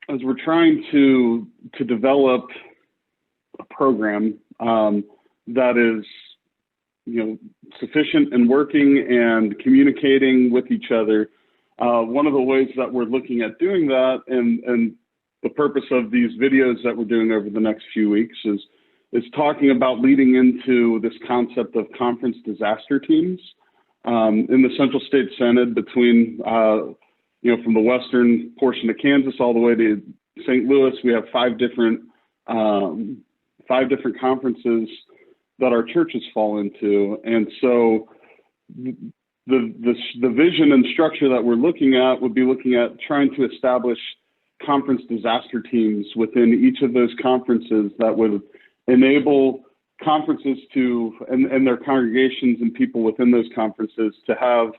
as we're trying to develop a program that is, sufficient and working and communicating with each other, one of the ways that we're looking at doing that, and the purpose of these videos that we're doing over the next few weeks is talking about leading into this concept of conference disaster teams. In the Central State Synod, between from the western portion of Kansas all the way to St. Louis, we have five different conferences that our churches fall into, and so the vision and structure that we're looking at would be looking at trying to establish conference disaster teams within each of those conferences that would enable conferences to and their congregations and people within those conferences to have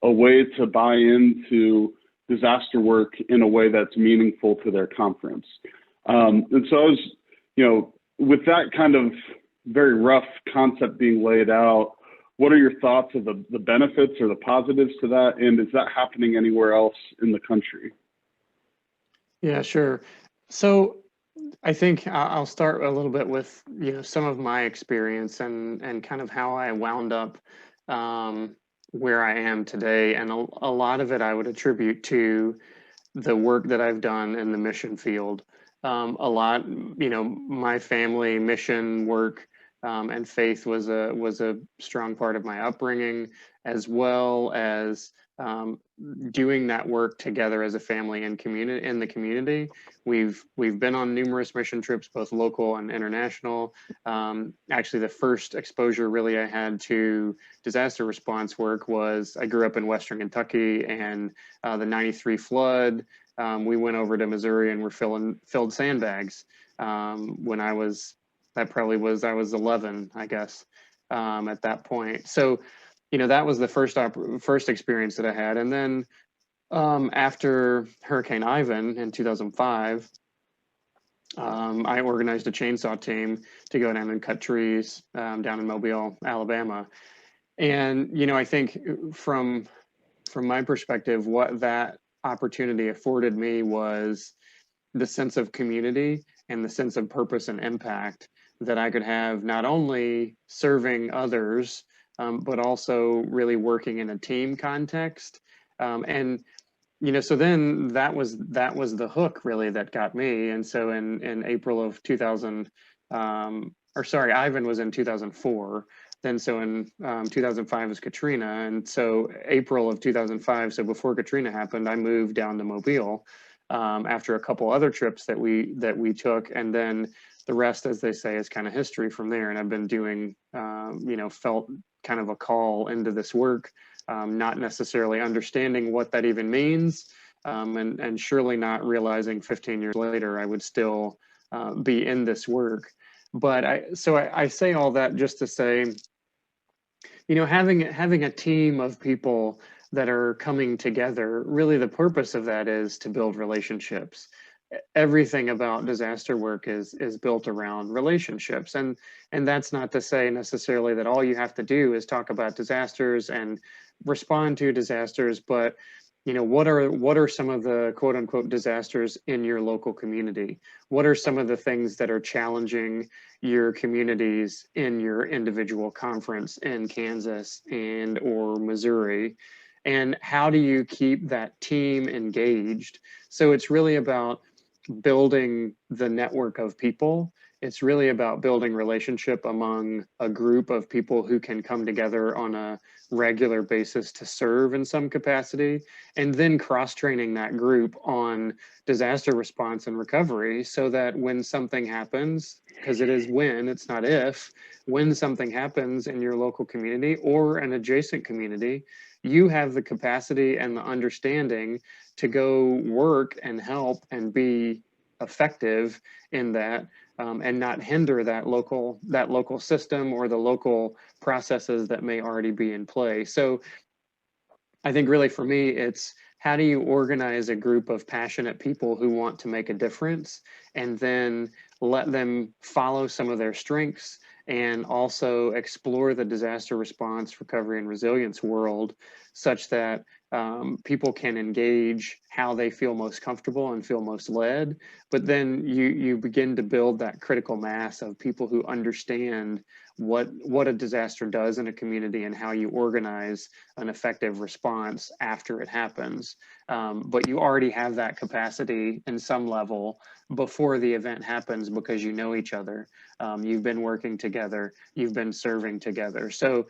a way to buy into disaster work in a way that's meaningful to their conference. And so I was, with that kind of very rough concept being laid out, what are your thoughts of the benefits or the positives to that? And is that happening anywhere else in the country? Yeah, sure. So I think I'll start a little bit with, some of my experience and kind of how I wound up where I am today. And a lot of it I would attribute to the work that I've done in the mission field. A lot, my family mission work and faith was a strong part of my upbringing, as well as doing that work together as a family and community in the community. We've been on numerous mission trips, both local and international. Actually, the first exposure really I had to disaster response work was I grew up in Western Kentucky, and the '93 flood. We went over to Missouri and were filled sandbags when I was 11, I guess, at that point. So, that was the first experience that I had. And then after Hurricane Ivan in 2005, I organized a chainsaw team to go down and cut trees down in Mobile, Alabama. And, I think from my perspective, what that opportunity afforded me was the sense of community and the sense of purpose and impact that I could have, not only serving others, but also really working in a team context. And, so then that was the hook really that got me. And so in April of 2000, Ivan was in 2004. Then so in 2005 was Katrina. And so April of 2005, so before Katrina happened, I moved down to Mobile after a couple other trips that we took. And then the rest, as they say, is kind of history from there. And I've been doing, felt kind of a call into this work, not necessarily understanding what that even means, and surely not realizing 15 years later I would still be in this work. But I say all that just to say, having a team of people that are coming together, really the purpose of that is to build relationships. Everything about disaster work is built around relationships, and that's not to say necessarily that all you have to do is talk about disasters and respond to disasters, but what are some of the quote unquote disasters in your local community? What are some of the things that are challenging your communities in your individual conference in Kansas and or Missouri? And how do you keep that team engaged? So it's really about building the network of people. It's really about building relationship among a group of people who can come together on a regular basis to serve in some capacity, and then cross-training that group on disaster response and recovery, so that when something happens, because it is when, it's not if, when something happens in your local community or an adjacent community, you have the capacity and the understanding to go work and help and be effective in that, and not hinder that local system or the local processes that may already be in play. So I think really for me, it's how do you organize a group of passionate people who want to make a difference, and then let them follow some of their strengths and also explore the disaster response, recovery, and resilience world, such that people can engage how they feel most comfortable and feel most led. But then you begin to build that critical mass of people who understand what a disaster does in a community and how you organize an effective response after it happens. But you already have that capacity in some level before the event happens because you know each other. You've been working together, you've been serving together. So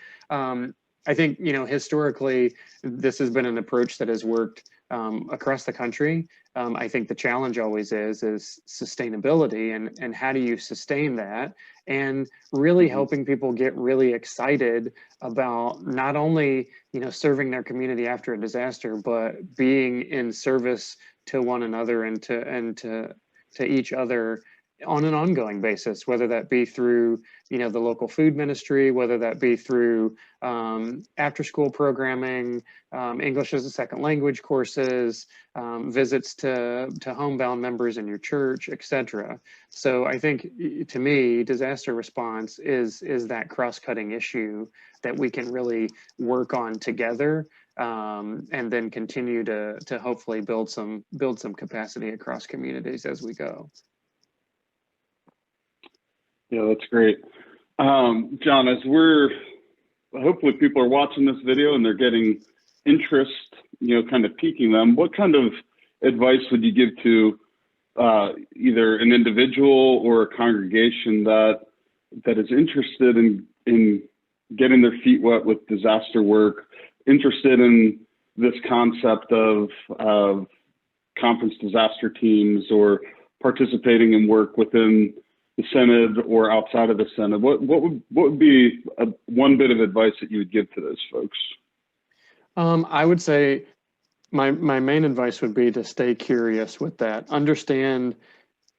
I think, you know, historically, this has been an approach that has worked across the country. I think the challenge always is sustainability, and how do you sustain that, and really helping people get really excited about not only, you know, serving their community after a disaster, but being in service to one another and to each other on an ongoing basis, whether that be through, you know, the local food ministry, whether that be through after school programming, English as a second language courses, visits to homebound members in your church, etc. So I think, to me, disaster response is that cross-cutting issue that we can really work on together, and then continue to hopefully build some capacity across communities as we go. Yeah, that's great. John, as hopefully people are watching this video and they're getting interest, you know, kind of piquing them, what kind of advice would you give to either an individual or a congregation that is interested in getting their feet wet with disaster work, interested in this concept of conference disaster teams, or participating in work within the Synod or outside of the Synod? What would be one bit of advice that you would give to those folks? I would say my main advice would be to stay curious with that. Understand,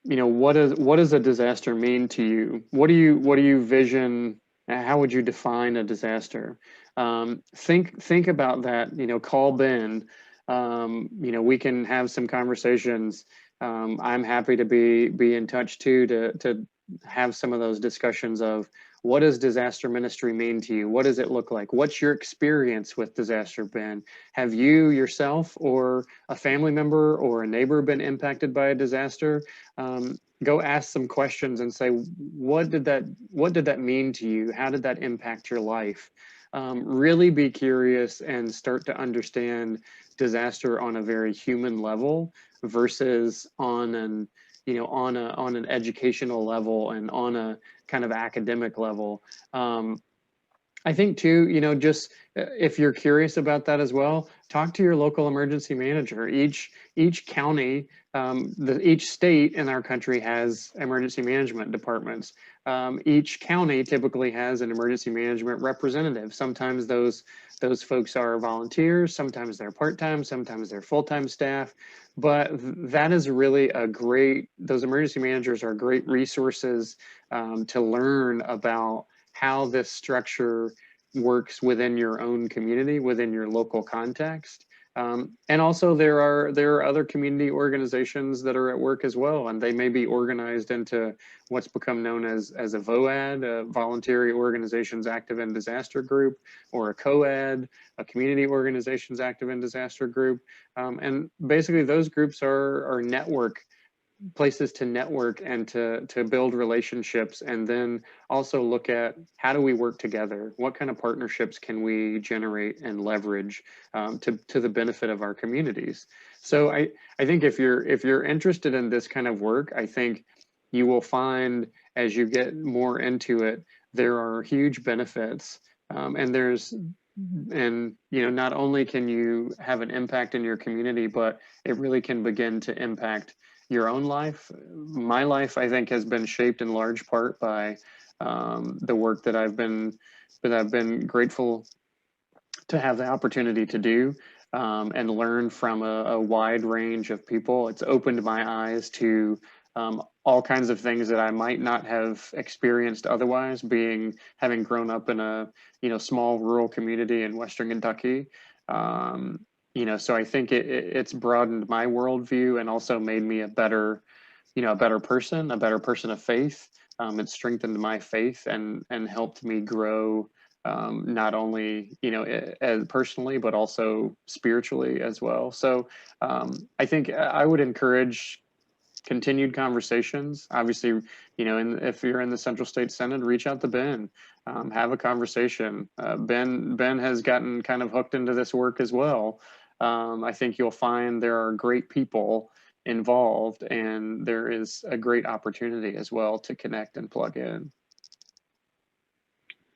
you know, what does a disaster mean to you? What do you vision? How would you define a disaster? Think about that. You know, call Ben. You know, we can have some conversations. I'm happy to be in touch too, to have some of those discussions of, what does disaster ministry mean to you? What does it look like? What's your experience with disaster been? Have you yourself or a family member or a neighbor been impacted by a disaster? Go ask some questions and say, what did that mean to you? How did that impact your life? Really be curious and start to understand disaster on a very human level versus on an educational level and on a kind of academic level. I think too, you know, just if you're curious about that as well, talk to your local emergency manager. Each county, each state in our country has emergency management departments. Each county typically has an emergency management representative. Sometimes those folks are volunteers, sometimes they're part-time, sometimes they're full-time staff. But that is really those emergency managers are great resources to learn about how this structure works within your own community, within your local context. And also there are other community organizations that are at work as well, and they may be organized into what's become known as a VOAD, a Voluntary Organizations Active in Disaster Group, or a COAD, a Community Organizations Active in Disaster Group. And basically those groups are places to network and to build relationships, and then also look at, how do we work together? What kind of partnerships can we generate and leverage to the benefit of our communities? So I think if you're interested in this kind of work, I think you will find, as you get more into it, there are huge benefits, and you know, not only can you have an impact in your community, but it really can begin to impact your own life. My life, I think, has been shaped in large part by the work that I've been grateful to have the opportunity to do, and learn from a wide range of people. It's opened my eyes to all kinds of things that I might not have experienced otherwise, having grown up in a small rural community in Western Kentucky. You know, so I think it's broadened my worldview and also made me a better person of faith. It's strengthened my faith and helped me grow not only, as personally, but also spiritually as well. So I think I would encourage continued conversations. Obviously, and if you're in the Central State Synod, reach out to Ben, have a conversation. Ben has gotten kind of hooked into this work as well. I think you'll find there are great people involved, and there is a great opportunity as well to connect and plug in.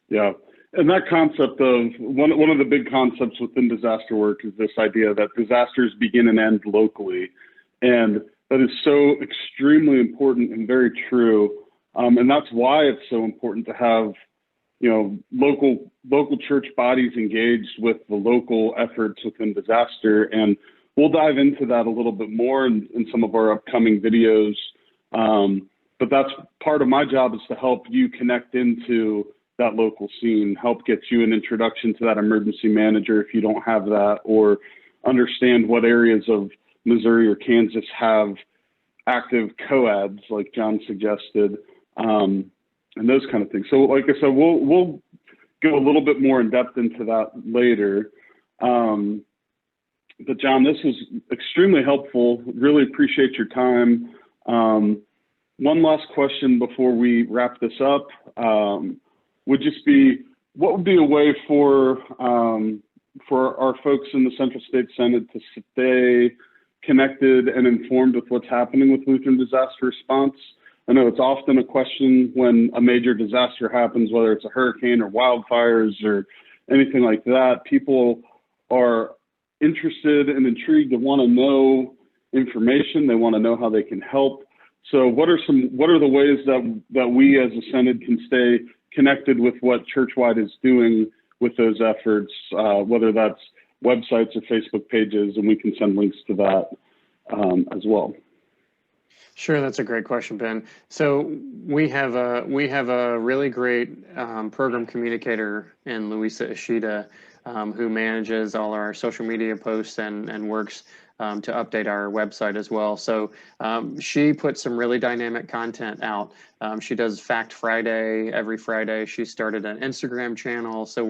Yeah. And that concept of one of the big concepts within disaster work is this idea that disasters begin and end locally. And that is so extremely important and very true. And that's why it's so important to have, local church bodies engaged with the local efforts within disaster. And we'll dive into that a little bit more in some of our upcoming videos. But that's part of my job, is to help you connect into that local scene, help get you an introduction to that emergency manager if you don't have that, or understand what areas of Missouri or Kansas have active coads, like John suggested, and those kind of things. So like I said, we'll go a little bit more in depth into that later. But John, this was extremely helpful. Really appreciate your time. One last question before we wrap this up would just be, what would be a way for our folks in the Central State Synod to stay connected and informed with what's happening with Lutheran disaster response? I know it's often a question when a major disaster happens, whether it's a hurricane or wildfires or anything like that. People are interested and intrigued to want to know information. They want to know how they can help. So what are the ways that we as a Synod can stay connected with what Churchwide is doing with those efforts, whether that's websites or Facebook pages, and we can send links to that as well? Sure, that's a great question, Ben. So we have a really great program communicator in Louisa Ishida, who manages all our social media posts and works to update our website as well. So she puts some really dynamic content out. She does Fact Friday every Friday. She started an Instagram channel. So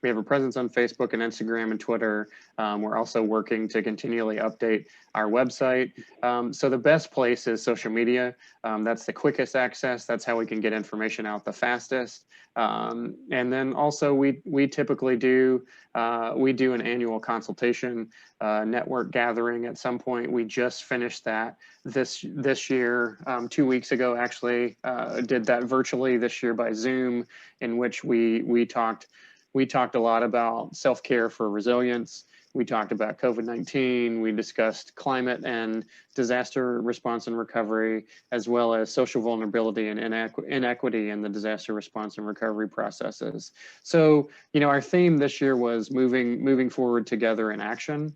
we have a presence on Facebook and Instagram and Twitter. We're also working to continually update our website. So the best place is social media. That's the quickest access. That's how we can get information out the fastest. And then also we typically do an annual consultation network gathering at some point. We just finished that this year, 2 weeks ago, actually. Did that virtually this year by Zoom, in which we talked a lot about self-care for resilience. We talked about COVID-19. We discussed climate and disaster response and recovery, as well as social vulnerability and inequity in the disaster response and recovery processes. So, our theme this year was moving forward together in action.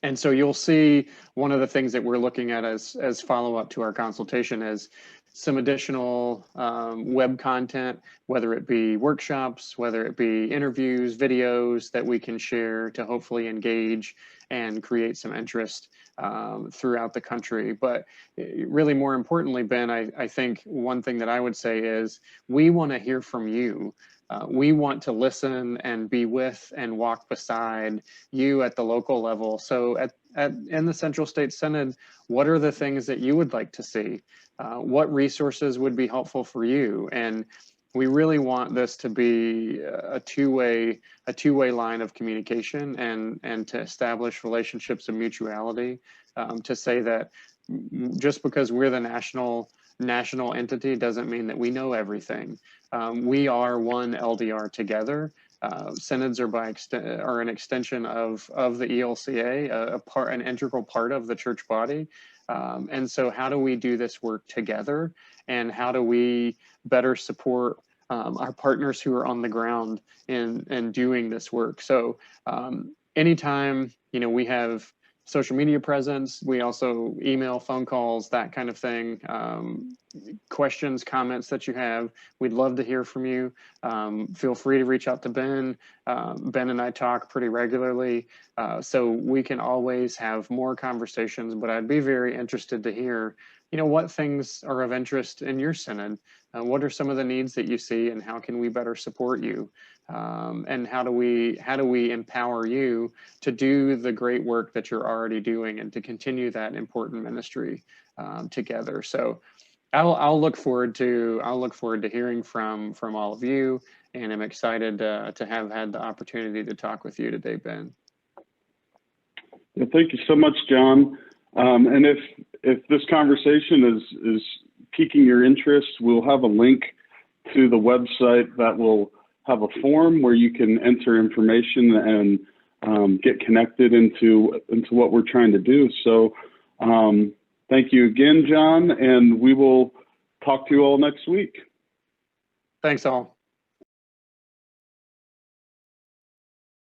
And so you'll see one of the things that we're looking at as follow-up to our consultation is some additional web content, whether it be workshops, whether it be interviews, videos that we can share to hopefully engage and create some interest throughout the country. But really more importantly, Ben, I think one thing that I would say is we want to hear from you. We want to listen and be with and walk beside you at the local level. So in the Central State Synod, what are the things that you would like to see? What resources would be helpful for you? And we really want this to be a two-way line of communication and to establish relationships of mutuality, to say that just because we're the national entity doesn't mean that we know everything. We are one LDR together. Synods are an extension of the ELCA, an integral part of the church body. And so how do we do this work together? And how do we better support our partners who are on the ground in doing this work? So anytime, we have social media presence, we also email, phone calls, that kind of thing. Questions, comments that you have, we'd love to hear from you. Feel free to reach out to Ben. Ben and I talk pretty regularly, so we can always have more conversations, but I'd be very interested to hear, what things are of interest in your synod? What are some of the needs that you see, and how can we better support you? And how do we empower you to do the great work that you're already doing and to continue that important ministry together? So I'll look forward to hearing from all of you, and I'm excited to have had the opportunity to talk with you today, Ben. Well, thank you so much, John. And if this conversation is piquing your interest, we'll have a link to the website that will have a form where you can enter information and get connected into what we're trying to do. So thank you again, John, and we will talk to you all next week. Thanks all.